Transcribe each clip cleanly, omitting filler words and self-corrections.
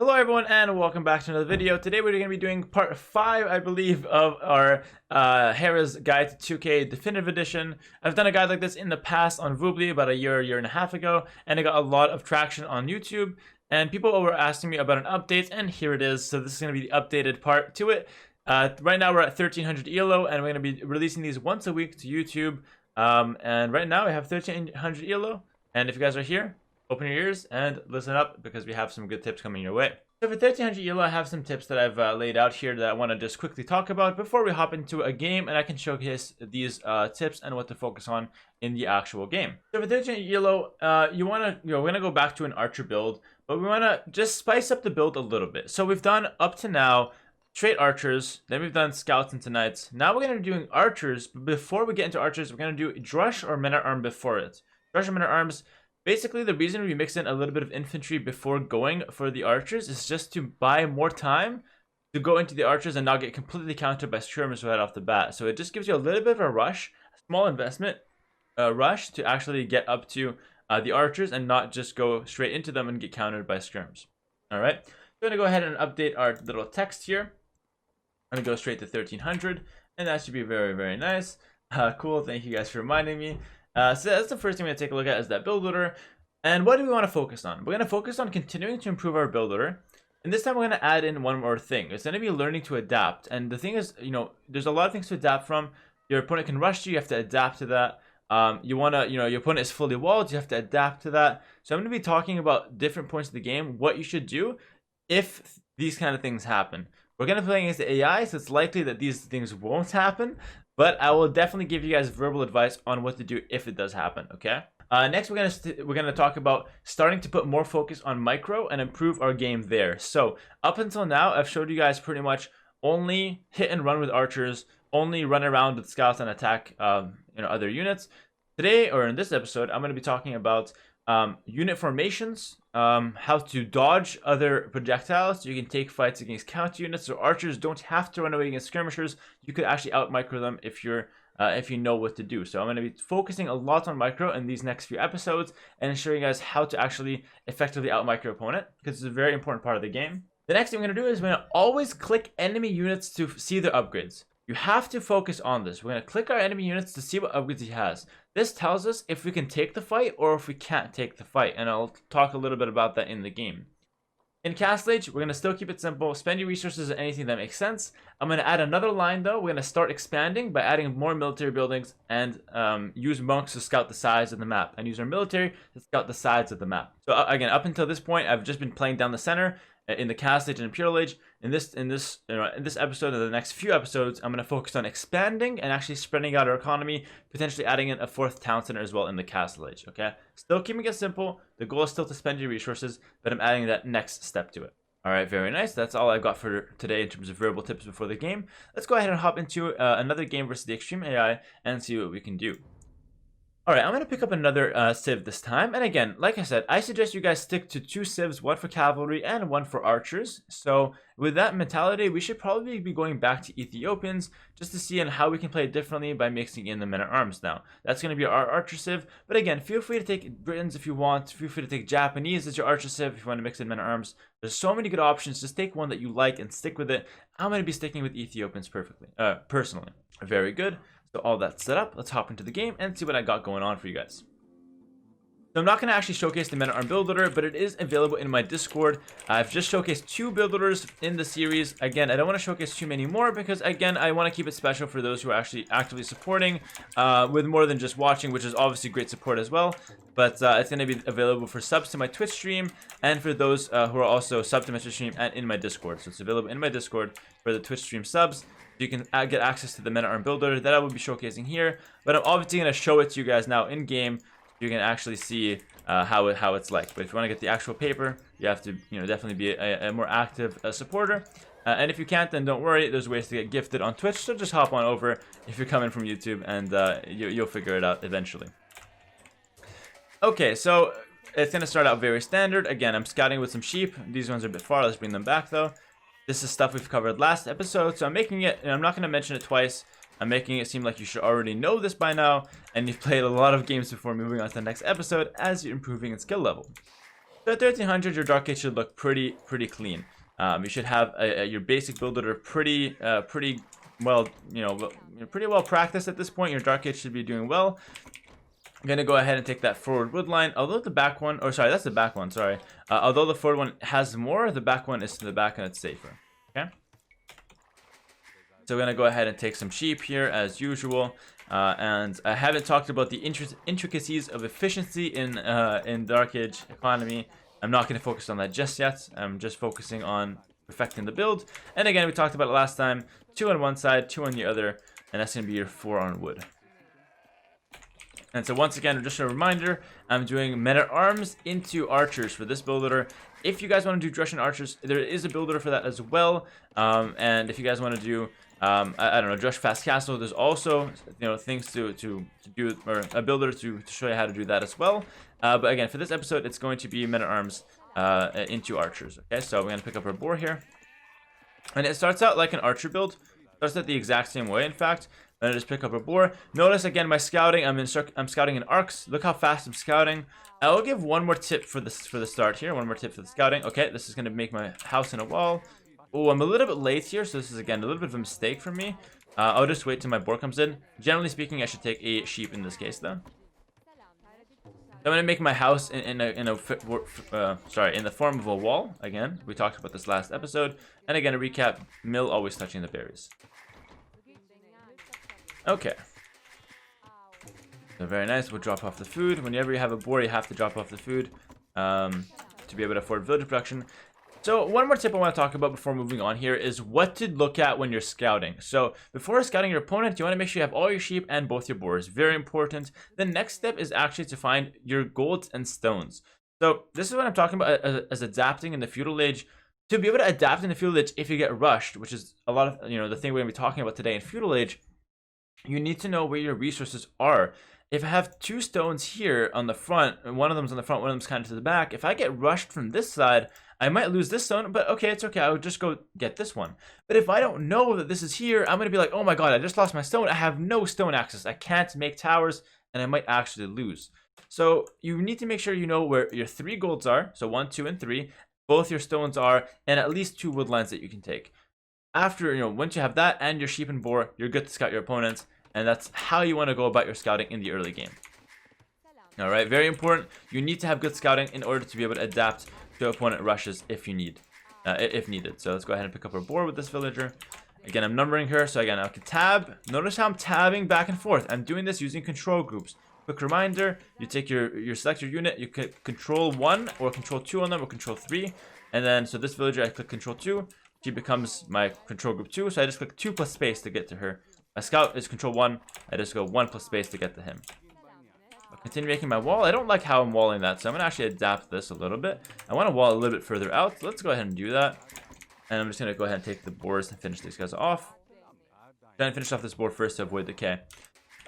Hello everyone and welcome back to another video. Today we're going to be doing part 5, I believe, of our Hera's Guide to 2K Definitive Edition. I've done a guide like this in the past on Voobly about a year and a half ago, and it got a lot of traction on YouTube. And people were asking me about an update, and here it is. So this is going to be the updated part to it. Right now we're at 1300 ELO, and we're going to be releasing these once a week to YouTube. And right now we have 1300 ELO, and if you guys are here, open your ears and listen up because we have some good tips coming your way. So for 1300 ELO, I have some tips that I've laid out here that I want to just quickly talk about before we hop into a game, and I can showcase these tips and what to focus on in the actual game. So for 1300 ELO, we're gonna go back to an archer build, but we want to just spice up the build a little bit. So we've done up to now straight archers, then we've done scouts and knights. Now we're gonna be doing archers, but before we get into archers, we're gonna do drush or men at arms before it. Drush or men at arms. Basically, the reason we mix in a little bit of infantry before going for the archers is just to buy more time to go into the archers and not get completely countered by skirmishers right off the bat. So it just gives you a little bit of a rush, a small investment rush to actually get up to the archers and not just go straight into them and get countered by skirms. All right, so I'm going to go ahead and update our little text here. I'm going to go straight to 1300, and that should be very, very nice. Cool, thank you guys for reminding me. So that's the first thing we're going to take a look at is that build order. And what do we want to focus on? We're going to focus on continuing to improve our build order. And this time we're going to add in one more thing. It's going to be learning to adapt. And the thing is, there's a lot of things to adapt from. Your opponent can rush you have to adapt to that. Your opponent is fully walled, you have to adapt to that. So I'm going to be talking about different points of the game, what you should do if these kind of things happen. We're going to play against the AI, so it's likely that these things won't happen. But I will definitely give you guys verbal advice on what to do if it does happen, okay? Next, we're gonna talk about starting to put more focus on micro and improve our game there. So up until now, I've showed you guys pretty much only hit and run with archers, only run around with scouts and attack other units. Today, or in this episode, I'm gonna be talking about unit formations, how to dodge other projectiles so you can take fights against counter units. So archers don't have to run away against skirmishers. You could actually out micro them if you know what to do. So I'm going to be focusing a lot on micro in these next few episodes and showing you guys how to actually effectively out micro opponent, because it's a very important part of the game. The next thing we're going to do is we're going to always click enemy units to see their upgrades. You have to focus on this. We're going to click our enemy units to see what upgrades he has. This tells us if we can take the fight or if we can't take the fight, and I'll talk a little bit about that in the game. In Castle Age, we're going to still keep it simple. Spend your resources on anything that makes sense. I'm going to add another line though. We're going to start expanding by adding more military buildings and use monks to scout the sides of the map, and use our military to scout the sides of the map. So again, up until this point, I've just been playing down the center in the Castle Age and Imperial Age. In this episode and the next few episodes, I'm going to focus on expanding and actually spreading out our economy, potentially adding in a 4th town center as well in the Castle Age. Okay, still keeping it simple. The goal is still to spend your resources, but I'm adding that next step to it. All right, very nice. That's all I've got for today in terms of verbal tips before the game. Let's go ahead and hop into another game versus the Extreme AI and see what we can do. Alright, I'm going to pick up another civ this time, and again, like I said, I suggest you guys stick to 2 civs, one for cavalry and one for archers. So with that mentality, we should probably be going back to Ethiopians just to see how we can play it differently by mixing in the men-at-arms now. That's going to be our archer civ, but again, feel free to take Britons if you want, feel free to take Japanese as your archer civ if you want to mix in men-at-arms. There's so many good options, just take one that you like and stick with it. I'm going to be sticking with Ethiopians personally. Very good. So all that's set up, let's hop into the game and see what I got going on for you guys. So I'm not going to actually showcase the men-at-arms build order, but it is available in my Discord. I've just showcased 2 build orders in the series. Again, I don't want to showcase too many more because, again, I want to keep it special for those who are actually actively supporting with more than just watching, which is obviously great support as well. But it's going to be available for subs to my Twitch stream and for those who are also sub to my Twitch stream and in my Discord. So it's available in my Discord for the Twitch stream subs. You can get access to the men-at-arms build order that I will be showcasing here, but I'm obviously going to show it to you guys now in game. You can actually see how it's like. But if you want to get the actual paper, you have to definitely be a more active supporter. And if you can't, then don't worry. There's ways to get gifted on Twitch, so just hop on over if you're coming from YouTube, and you'll figure it out eventually. Okay, so it's going to start out very standard. Again, I'm scouting with some sheep. These ones are a bit far. Let's bring them back though. This is stuff we've covered last episode, so I'm making it, and I'm not going to mention it twice. I'm making it seem like you should already know this by now, and you've played a lot of games before moving on to the next episode as you're improving in skill level. So at 1300, your Dark Age should look pretty clean. You should have your basic build that are pretty well, pretty well practiced at this point. Your Dark Age should be doing well. I'm gonna go ahead and take that forward wood line. Although the back one, or sorry, that's the back one. Sorry. Although the forward one has more, the back one is to the back and it's safer. Okay. So we're gonna go ahead and take some sheep here as usual. And I haven't talked about the intricacies of efficiency in Dark Age economy. I'm not gonna focus on that just yet. I'm just focusing on perfecting the build. And again, we talked about it last time. 2 on one side, 2 on the other, and that's gonna be your 4 on wood. And so once again, just a reminder, I'm doing men-at-arms into archers for this builder. If you guys want to do Drussian archers, there is a builder for that as well. And if you guys want to do, I don't know, Drush fast castle, there's also, things to do, or a builder to show you how to do that as well. But again, for this episode, it's going to be men-at-arms into archers. Okay, so we're going to pick up our boar here. And it starts out like an archer build. It starts out the exact same way, in fact. Then I just pick up a boar. Notice again my scouting. I'm scouting in arcs. Look how fast I'm scouting. I will give one more tip for the start here. One more tip for the scouting. Okay, this is gonna make my house in a wall. Oh, I'm a little bit late here, so this is again a little bit of a mistake for me. I'll just wait till my boar comes in. Generally speaking, I should take a sheep in this case, though. I'm gonna make my house in the form of a wall. Again, we talked about this last episode. And again, a recap: mill always touching the berries. Okay. So very nice. We'll drop off the food. Whenever you have a boar, you have to drop off the food to be able to afford village production. So one more tip I want to talk about before moving on here is what to look at when you're scouting. So before scouting your opponent, you want to make sure you have all your sheep and both your boars. Very important. The next step is actually to find your golds and stones. So this is what I'm talking about as adapting in the feudal age. To be able to adapt in the feudal age if you get rushed, which is a lot of, the thing we're going to be talking about today in feudal age, you need to know where your resources are. If I have 2 stones here on the front, and one of them's on the front, one of them's kind of to the back, if I get rushed from this side, I might lose this stone, but okay, it's okay. I would just go get this one. But if I don't know that this is here, I'm going to be like, oh my god, I just lost my stone. I have no stone access. I can't make towers, and I might actually lose. So you need to make sure you know where your 3 golds are. So 1, 2, and 3. Both your stones are, and at least 2 wood lines that you can take. After, once you have that and your sheep and boar, you're good to scout your opponents. And that's how you want to go about your scouting in the early game. Alright, very important. You need to have good scouting in order to be able to adapt to opponent rushes if needed. So let's go ahead and pick up our boar with this villager. Again, I'm numbering her, so again, I can tab. Notice how I'm tabbing back and forth. I'm doing this using control groups. Quick reminder, you take your select your unit, you click control 1 or control 2 on them or control 3. And then, so this villager, I click control 2. She becomes my control group 2, so I just click 2 plus space to get to her. A scout is control 1. I just go 1 plus space to get to him. I'll continue making my wall. I don't like how I'm walling that, so I'm going to actually adapt this a little bit. I want to wall a little bit further out. So let's go ahead and do that. And I'm just going to go ahead and take the boars and finish these guys off. Trying to finish off this board first to avoid decay.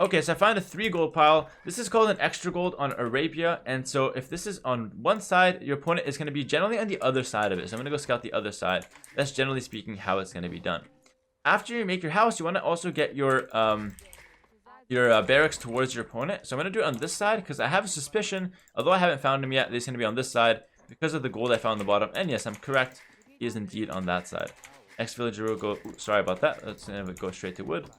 Okay, so I found a 3 gold pile. This is called an extra gold on Arabia. And so if this is on one side, your opponent is going to be generally on the other side of it. So I'm going to go scout the other side. That's generally speaking how it's going to be done. After you make your house, you want to also get your barracks towards your opponent. So I'm going to do it on this side because I have a suspicion, although I haven't found him yet, he's going to be on this side because of the gold I found on the bottom. And yes, I'm correct. He is indeed on that side. Next villager will go, sorry about that. Let's go straight to wood.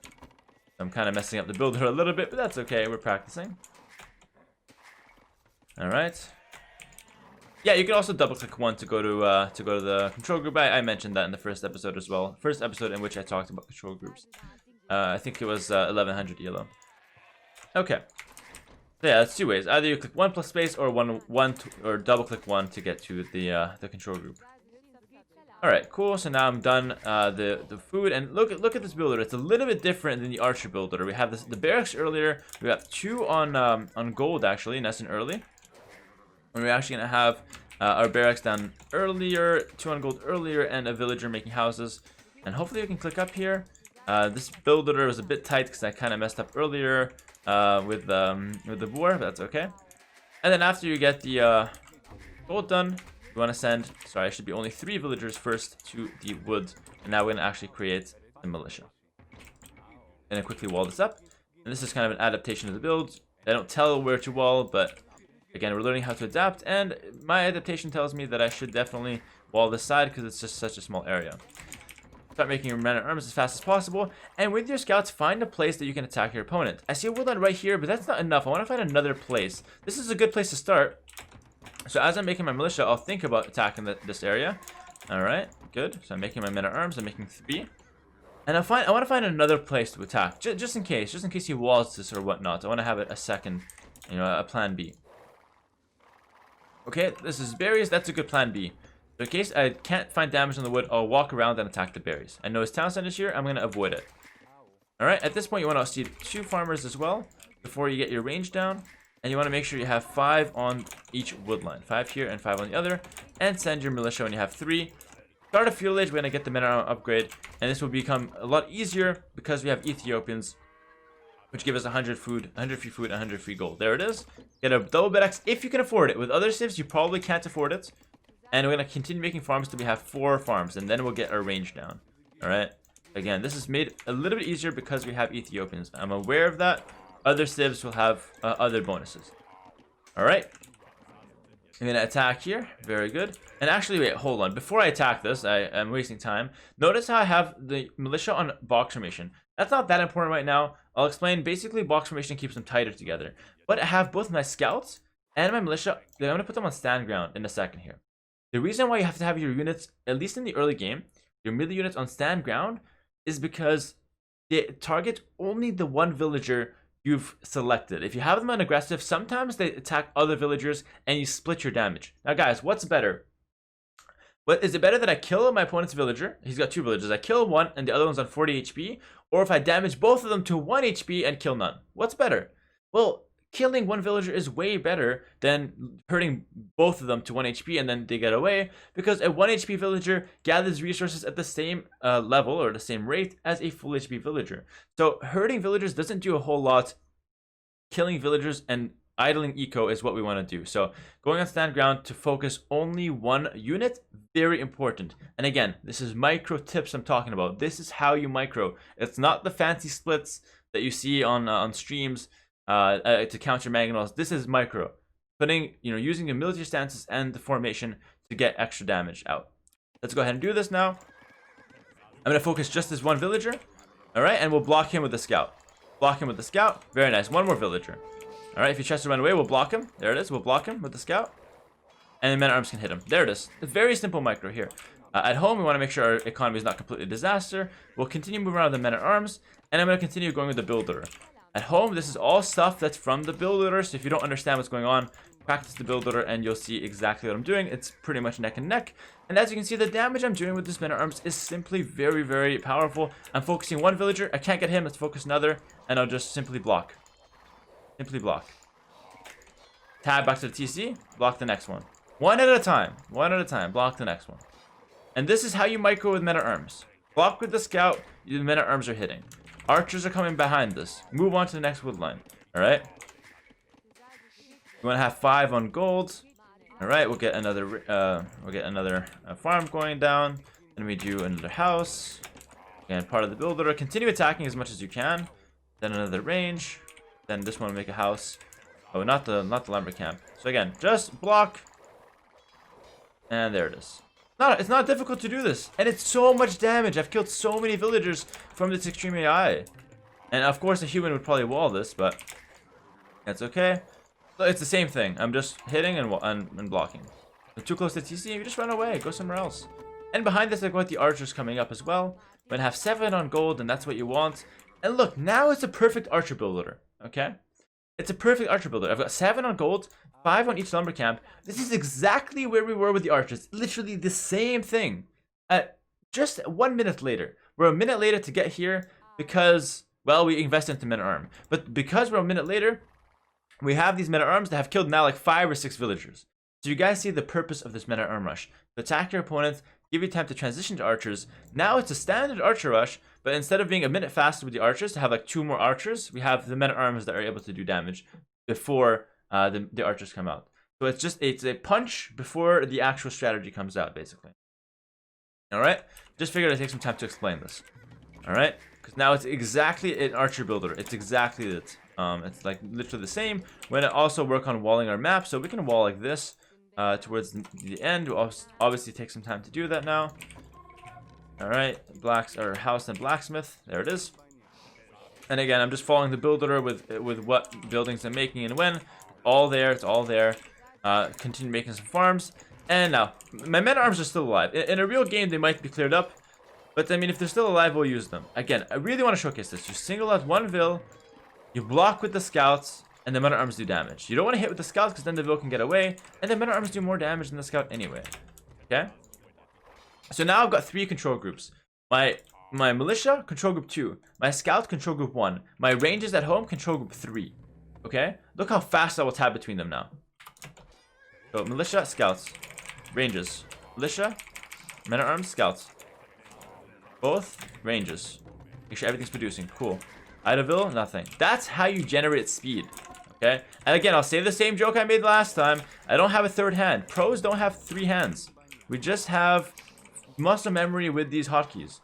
I'm kind of messing up the builder a little bit, but that's okay. We're practicing. All right. Yeah, you can also double click 1 to go to the control group. I mentioned that in the first episode as well. First episode in which I talked about control groups. I think it was 1100 yellow. Okay. So yeah, that's 2 ways. Either you click 1 plus space or or double click 1 to get to the control group. All right, cool. So now I'm done the food, and look at this builder. It's a little bit different than the archer builder. We have the barracks earlier. We got 2 on gold actually, nice and early. And we're actually gonna have our barracks down earlier, 2 on gold earlier, and a villager making houses. And hopefully we can click up here. This builder was a bit tight because I kind of messed up earlier with the boar, but that's okay. And then after you get the gold done, you want to send, sorry, I should be only 3 villagers first to the wood. And now we're going to actually create the militia. And then quickly wall this up. And this is kind of an adaptation of the build. I don't tell where to wall, but Again, we're learning how to adapt, and my adaptation tells me that I should definitely wall this side because it's just such a small area. Start making your men-at-arms as fast as possible, and with your scouts, find a place that you can attack your opponent. I see a woodland right here, but that's not enough. I want to find another place. This is a good place to start. So as I'm making my militia, I'll think about attacking this area. Alright, good. So I'm making my men-at-arms. I'm making 3. And I want to find another place to attack, just in case he walls this or whatnot. I want to have a second, you know, a plan B. Okay, this is berries. That's a good plan B. So in case I can't find damage on the wood, I'll walk around and attack the berries. I know his town center is here. I'm going to avoid it. Alright, at this point, you want to see 2 farmers as well before you get your range down. And you want to make sure you have 5 on each woodline. 5 here and 5 on the other. And send your militia when you have 3. Start a field age. We're going to get the men-at-arms upgrade. And this will become a lot easier because we have Ethiopians, which give us 100 food, 100 free food, 100 free gold. There it is. Get a double bed X if you can afford it. With other civs, you probably can't afford it. And we're going to continue making farms till we have 4 farms. And then we'll get our range down. Alright. Again, this is made a little bit easier because we have Ethiopians. I'm aware of that. Other civs will have other bonuses. Alright. I'm going to attack here. Very good. And actually, wait, hold on. Before I attack this, I'm wasting time. Notice how I have the militia on box formation. That's not that important right now. I'll explain. Basically, box formation keeps them tighter together. But I have both my scouts and my militia. I'm going to put them on stand ground in a second here. The reason why you have to have your units, at least in the early game, your melee units on stand ground, is because they target only the one villager you've selected. If you have them on aggressive, sometimes they attack other villagers and you split your damage. Now guys, what's better? Is it better that I kill my opponent's villager? He's got 2 villagers. I kill one and the other one's on 40 HP. Or if I damage both of them to 1 HP and kill none. What's better? Well, killing one villager is way better than hurting both of them to 1 HP and then they get away. Because a 1 HP villager gathers resources at the same level or the same rate as a full HP villager. So hurting villagers doesn't do a whole lot. Killing villagers and idling eco is what we want to do. So going on stand ground to focus only 1 unit, very important. And again, this is micro tips I'm talking about. This is how you micro. It's not the fancy splits that you see on streams to counter mangonels. This is micro. Using the military stances and the formation to get extra damage out. Let's go ahead and do this now. I'm going to focus just this 1 villager. Alright, and we'll block him with the scout. Block him with the scout. Very nice. 1 more villager. Alright, if he tries to run away, we'll block him. There it is. We'll block him with the scout. And the men-at-arms can hit him. There it is. A very simple micro here. At home, we want to make sure our economy is not completely a disaster. We'll continue moving around the men-at-arms. And I'm going to continue going with the builder. At home, this is all stuff that's from the builder. So if you don't understand what's going on, practice the builder and you'll see exactly what I'm doing. It's pretty much neck and neck. And as you can see, the damage I'm doing with this men-at-arms is simply very, very powerful. I'm focusing 1 villager. I can't get him. Let's focus another. And I'll just simply block. Simply block. Tab back to the TC. Block the next one. 1 at a time. 1 at a time. Block the next one. And this is how you micro with men-at-arms. Block with the scout. The men-at-arms are hitting. Archers are coming behind this. Move on to the next woodline. Alright. You want to have 5 on gold. Alright, we'll get another farm going down. Then we do another house. Again, part of the builder. Continue attacking as much as you can. Then another range. Then this one will make a house. Oh, not the lumber camp. So again, just block. And there it is. It's not difficult to do this. And it's so much damage. I've killed so many villagers from this extreme AI. And of course a human would probably wall this, but that's okay. So it's the same thing. I'm just hitting and blocking. If too close to TC, you just run away. Go somewhere else. And behind this, I've got the archers coming up as well. We're gonna have 7 on gold, and that's what you want. And look, now it's a perfect archer builder. Okay? It's a perfect archer builder. I've got 7 on gold, 5 on each lumber camp. This is exactly where we were with the archers. Literally the same thing. Just 1 minute later. We're a minute later to get here because, well, we invested into men-at-arms. But because we're a minute later, we have these men-at-arms that have killed now like 5 or 6 villagers. So you guys see the purpose of this men-at-arm rush. To attack your opponent, give you time to transition to archers. Now it's a standard archer rush, but instead of being a minute faster with the archers to have like 2 more archers, we have the men-at-arms that are able to do damage before the archers come out. So it's a punch before the actual strategy comes out, basically. Alright? Just figured I'd take some time to explain this. Alright? Because now it's exactly an archer builder. It's exactly it. It's like literally the same. We're gonna also work on walling our map, so we can wall like this towards the end. We'll obviously take some time to do that now. All right, house and blacksmith. There it is. And again, I'm just following the build order with what buildings I'm making and when. All there. It's all there. Continue making some farms. And now, my men-at-arms are still alive. In a real game, they might be cleared up. But, I mean, if they're still alive, we'll use them. Again, I really want to showcase this. You single out one Vil, you block with the scouts, and the men-at-arms do damage. You don't want to hit with the scouts because then the Vil can get away. And the men-at-arms do more damage than the scout anyway. Okay? So now I've got 3 control groups. My militia, control group 2. My scout, control group 1. My rangers at home, control group 3. Okay? Look how fast I will tab between them now. So, militia, scouts. Rangers. Militia, men-at-arms, scouts. Both, rangers. Make sure everything's producing. Cool. Idaville, nothing. That's how you generate speed. Okay? And again, I'll say the same joke I made last time. I don't have a third hand. Pros don't have 3 hands. We just have muscle memory with these hotkeys.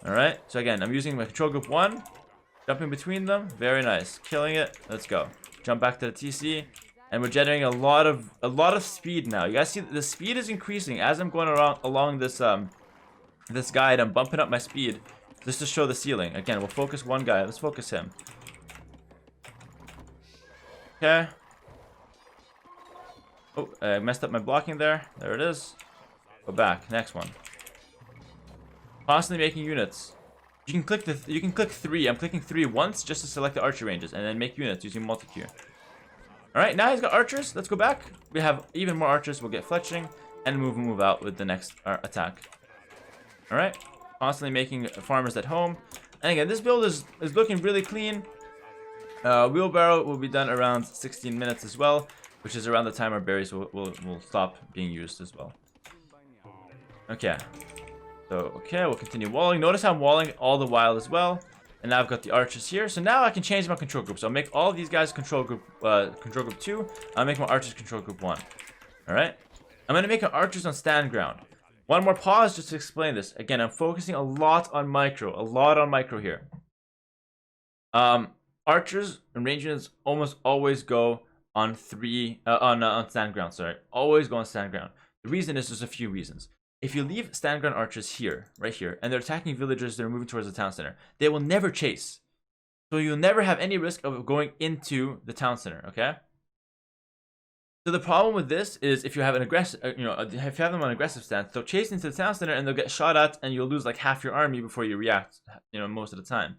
Alright? So again, I'm using my control group 1. Jumping between them. Very nice. Killing it. Let's go. Jump back to the TC. And we're generating a lot of speed now. You guys see the speed is increasing as I'm going along this this guide. I'm bumping up my speed just to show the ceiling. Again, we'll focus one guy. Let's focus him. Okay. Oh, I messed up my blocking there. There it is. Go back. Next one. Constantly making units. You can click 3. I'm clicking 3 once just to select the archer ranges and then make units using multi-queue. Alright, now he's got archers. Let's go back. We have even more archers. We'll get fletching and move out with the next attack. Alright. Constantly making farmers at home. And again, this build is looking really clean. Wheelbarrow will be done around 16 minutes as well, which is around the time our berries will stop being used as well. Okay. So, okay, we'll continue walling. Notice I'm walling all the while as well. And now I've got the archers here. So now I can change my control groups. I'll make all of these guys control group 2. I'll make my archers control group 1. Alright? I'm going to make an archers on stand ground. One more pause just to explain this. Again, I'm focusing a lot on micro. A lot on micro here. Archers and range units almost always go on stand ground, sorry. Always go on stand ground. The reason is there's a few reasons. If you leave stand ground archers here, right here, and they're attacking villagers that are moving towards the town center, they will never chase. So you'll never have any risk of going into the town center, okay? So the problem with this is if you have an aggressive, if you have them on aggressive stance, they'll chase into the town center and they'll get shot at, and you'll lose like half your army before you react, most of the time.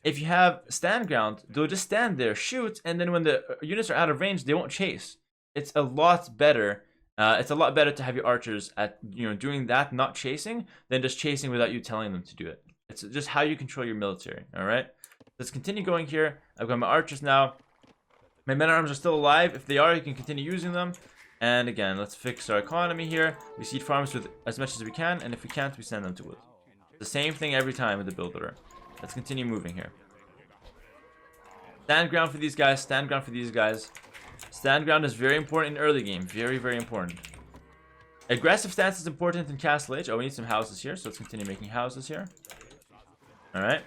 If you have stand ground, they'll just stand there, shoot, and then when the units are out of range, they won't chase. It's a lot better. It's a lot better to have your archers at doing that, not chasing, than just chasing without you telling them to do it. It's just how you control your military. All right. Let's continue going here. I've got my archers now. My men-at-arms are still alive. If they are, you can continue using them. And again, let's fix our economy here. We seed farms with as much as we can, and if we can't, we send them to wood. The same thing every time with the build order. Let's continue moving here. Stand ground for these guys. Stand ground for these guys. Stand ground is very important in early game. Very, very important. Aggressive stance is important in Castle Age. Oh, we need some houses here, so let's continue making houses here. Alright.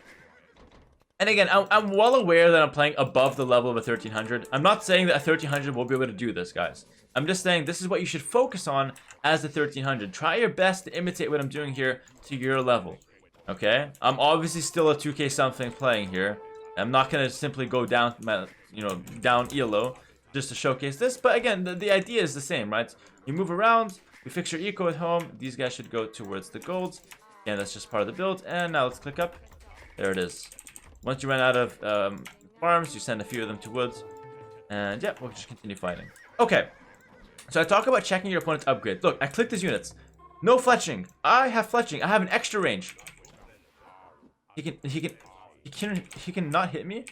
And again, I'm well aware that I'm playing above the level of a 1300. I'm not saying that a 1300 will be able to do this, guys. I'm just saying this is what you should focus on as a 1300. Try your best to imitate what I'm doing here to your level. Okay? I'm obviously still a 2k something playing here. I'm not going to simply go down, down ELO just to showcase this. But again, the idea is the same, right? You move around, we fix your eco at home. These guys should go towards the golds. Again, that's just part of the build. And now let's click up. There it is. Once you run out of farms, you send a few of them to woods. And yeah, we'll just continue fighting. Okay. So I talk about checking your opponent's upgrade. Look, I clicked his units. No fletching. I have fletching. I have an extra range. He can not hit me,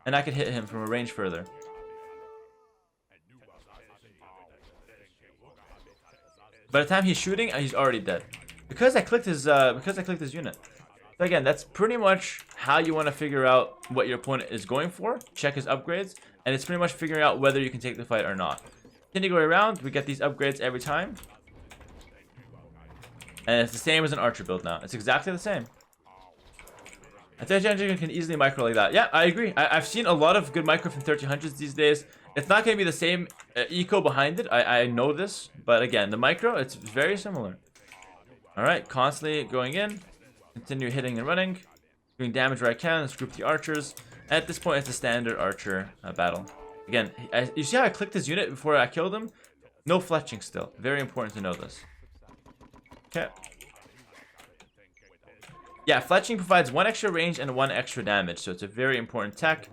and I can hit him from a range further. By the time he's shooting, he's already dead. Because I clicked his unit. So again, that's pretty much how you want to figure out what your opponent is going for. Check his upgrades, and it's pretty much figuring out whether you can take the fight or not. Continue going around, we get these upgrades every time. And it's the same as an archer build now. It's exactly the same. A 1300 can easily micro like that. Yeah, I agree. I've seen a lot of good micro from 1300s these days. It's not going to be the same eco behind it. I know this. But again, the micro, it's very similar. Alright, constantly going in. Continue hitting and running. Doing damage where I can. Let's group the archers. At this point, it's a standard archer battle. Again, you see how I clicked his unit before I killed him? No fletching still. Very important to know this. Okay. Yeah, fletching provides 1 extra range and 1 extra damage, so it's a very important tech.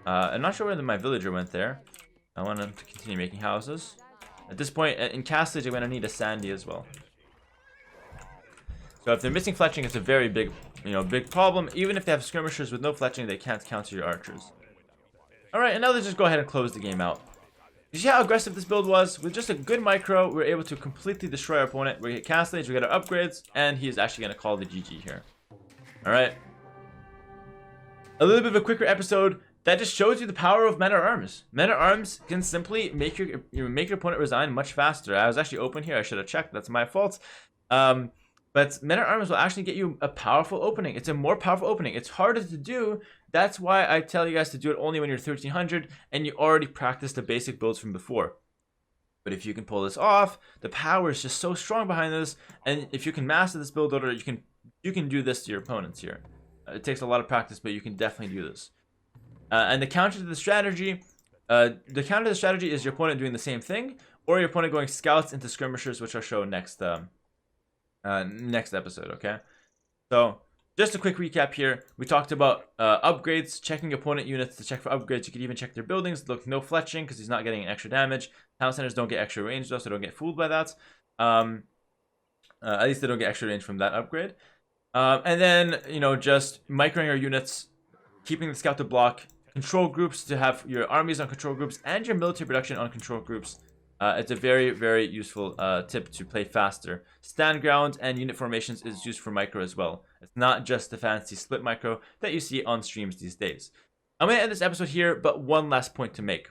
I'm not sure whether my villager went there. I want him to continue making houses. At this point, in castlage, I'm going to need a sandy as well. So if they're missing fletching, it's a very big, big problem. Even if they have skirmishers with no fletching, they can't counter your archers. Alright, and now let's just go ahead and close the game out. You see how aggressive this build was? With just a good micro, we're able to completely destroy our opponent. We get castlage, we get our upgrades, and he's actually going to call the GG here. Alright. A little bit of a quicker episode. That just shows you the power of men-at-arms. Men-at-arms can simply make your opponent resign much faster. I was actually open here. I should have checked. That's my fault. But men-at-arms will actually get you a powerful opening. It's a more powerful opening. It's harder to do. That's why I tell you guys to do it only when you're 1300 and you already practiced the basic builds from before. But if you can pull this off, the power is just so strong behind this. And if you can master this build order, you can do this to your opponents here. It takes a lot of practice, but you can definitely do this. And the counter to the strategy, is your opponent doing the same thing, or your opponent going scouts into skirmishers, which I'll show next episode. Okay, so just a quick recap here. We talked about upgrades, checking opponent units to check for upgrades. You could even check their buildings. Look, no fletching because he's not getting an extra damage. Town centers don't get extra range though, so don't get fooled by that. At least they don't get extra range from that upgrade. And then just microing your units, keeping the scout to block. Control groups to have your armies on control groups and your military production on control groups. It's a very, very useful tip to play faster. Stand ground and unit formations is used for micro as well. It's not just the fancy split micro that you see on streams these days. I'm going to end this episode here, but one last point to make.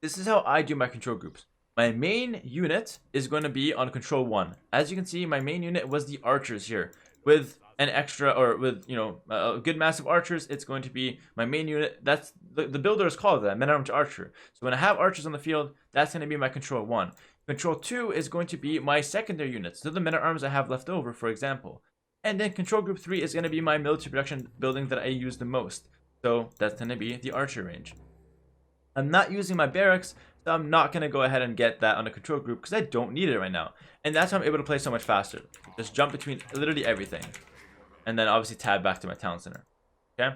This is how I do my control groups. My main unit is going to be on control 1. As you can see, my main unit was the archers here. With an extra, or with a good mass of archers, it's going to be my main unit. That's the builder is called that, men-at-arms archer. So when I have archers on the field, that's going to be my control 1. Control 2 is going to be my secondary units, so the men-at-arms I have left over, for example. And then control group 3 is going to be my military production building that I use the most. So that's going to be the archer range. I'm not using my barracks, so I'm not going to go ahead and get that on a control group because I don't need it right now. And that's how I'm able to play so much faster. Just jump between literally everything. And then obviously tab back to my town center. Okay?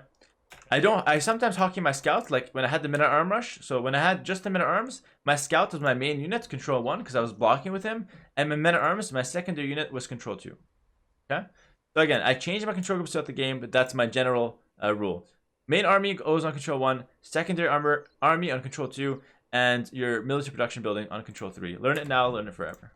I sometimes hockey my scouts, like when I had the men-at-arm rush. So when I had just the men-at-arms, my scout was my main unit, control 1, because I was blocking with him. And my men-at-arms, my secondary unit, was control 2. Okay? So again, I changed my control groups throughout the game, but that's my general rule. Main army goes on control 1, secondary army on control 2, and your military production building on control 3. Learn it now, learn it forever.